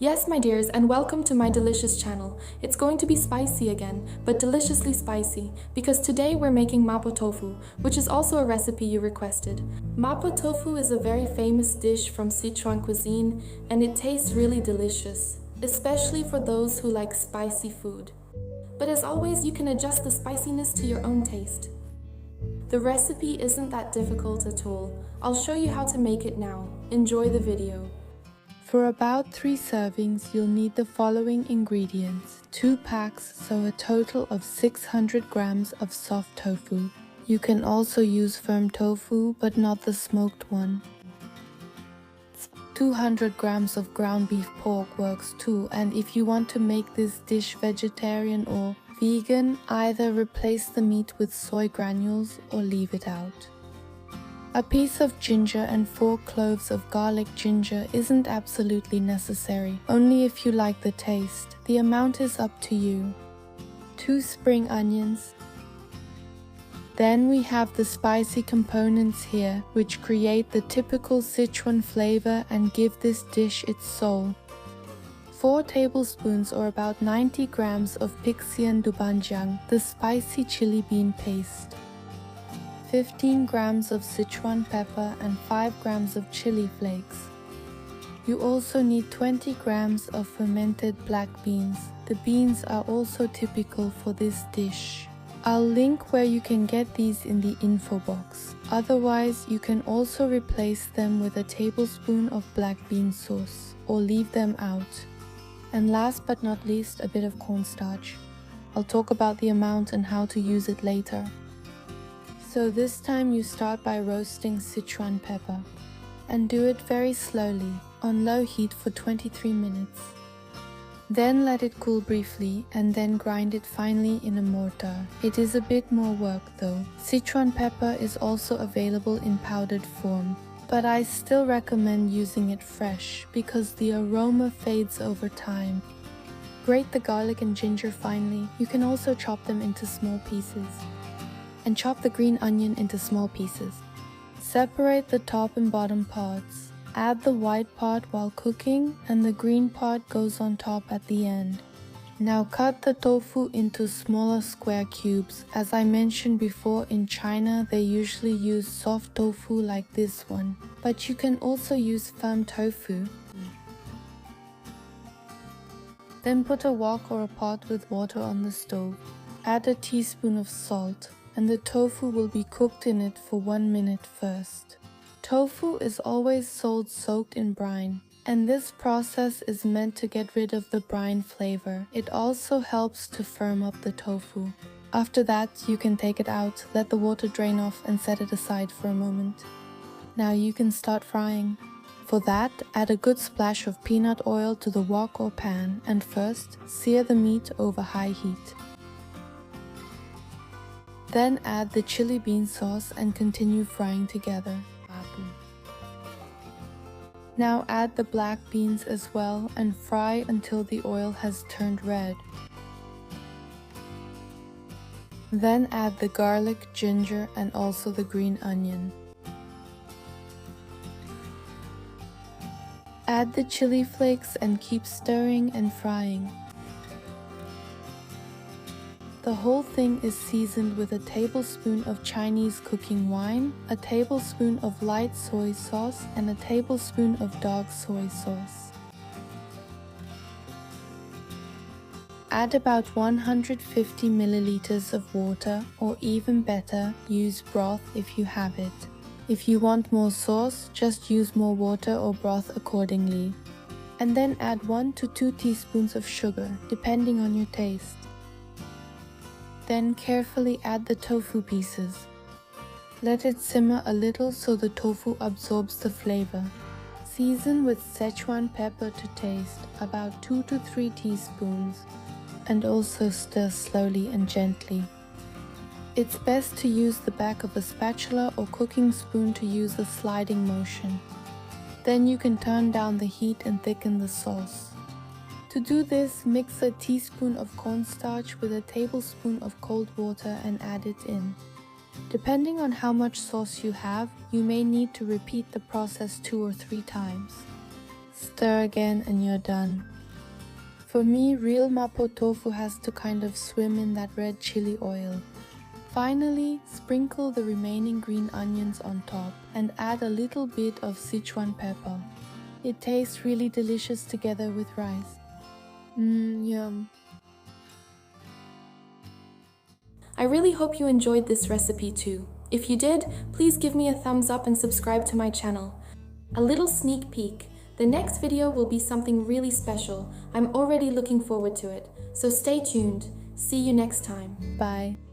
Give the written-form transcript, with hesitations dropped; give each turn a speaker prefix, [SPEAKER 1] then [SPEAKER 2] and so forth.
[SPEAKER 1] Yes, my dears, and welcome to my delicious channel. It's going to be spicy again, but deliciously spicy, because today we're making Mapo Tofu, which is also a recipe you requested. Mapo Tofu is a very famous dish from Szechuan cuisine, and it tastes really delicious, especially for those who like spicy food. But as always, you can adjust the spiciness to your own taste. The recipe isn't that difficult at all. I'll show you how to make it now. Enjoy the video.
[SPEAKER 2] For about 3 servings, you'll need the following ingredients: 2 packs, so a total of 600 grams of soft tofu. You can also use firm tofu, but not the smoked one. 200 grams of ground beef pork works too, and if you want to make this dish vegetarian or vegan, either replace the meat with soy granules or leave it out. A piece of ginger and 4 cloves of garlic ginger isn't absolutely necessary, only if you like the taste. The amount is up to you. 2 spring onions. Then we have the spicy components here, which create the typical Szechuan flavor and give this dish its soul. 4 tablespoons or about 90 grams of Pixian dobanjiang, the spicy chili bean paste. 15 grams of Szechuan pepper and 5 grams of chili flakes. You also need 20 grams of fermented black beans. The beans are also typical for this dish. I'll link where you can get these in the info box. Otherwise, you can also replace them with a tablespoon of black bean sauce or leave them out. And last but not least, a bit of cornstarch. I'll talk about the amount and how to use it later. So this time you start by roasting Szechuan pepper, and do it very slowly, on low heat for 23 minutes. Then let it cool briefly and then grind it finely in a mortar. It is a bit more work though. Szechuan pepper is also available in powdered form, but I still recommend using it fresh because the aroma fades over time. Grate the garlic and ginger finely. You can also chop them into small pieces. And chop the green onion into small pieces. Separate the top and bottom parts. Add the white part while cooking, and the green part goes on top at the end. Now cut the tofu into smaller square cubes. As I mentioned before, in China they usually use soft tofu like this one, but you can also use firm tofu. Then put a wok or a pot with water on the stove. Add a teaspoon of salt, and the tofu will be cooked in it for 1 minute first. Tofu is always sold soaked in brine, and this process is meant to get rid of the brine flavor. It also helps to firm up the tofu. After that, you can take it out, let the water drain off and set it aside for a moment. Now you can start frying. For that, add a good splash of peanut oil to the wok or pan, and first, sear the meat over high heat. Then add the chili bean sauce and continue frying together. Now add the black beans as well and fry until the oil has turned red. Then add the garlic, ginger, and also the green onion. Add the chili flakes and keep stirring and frying. The whole thing is seasoned with a tablespoon of Chinese cooking wine, a tablespoon of light soy sauce, and a tablespoon of dark soy sauce. Add about 150 milliliters of water, or even better, use broth if you have it. If you want more sauce, just use more water or broth accordingly. And then add 1 to 2 teaspoons of sugar, depending on your taste. Then carefully add the tofu pieces. Let it simmer a little so the tofu absorbs the flavor. Season with Szechuan pepper to taste, about 2 to 3 teaspoons, and also stir slowly and gently. It's best to use the back of a spatula or cooking spoon to use a sliding motion. Then you can turn down the heat and thicken the sauce. To do this, mix a teaspoon of cornstarch with a tablespoon of cold water and add it in. Depending on how much sauce you have, you may need to repeat the process 2 or 3 times. Stir again and you're done. For me, real Mapo Tofu has to kind of swim in that red chili oil. Finally, sprinkle the remaining green onions on top and add a little bit of Szechuan pepper. It tastes really delicious together with rice. Yum.
[SPEAKER 1] I really hope you enjoyed this recipe too. If you did, please give me a thumbs up and subscribe to my channel. A little sneak peek. The next video will be something really special. I'm already looking forward to it. So stay tuned. See you next time.
[SPEAKER 2] Bye.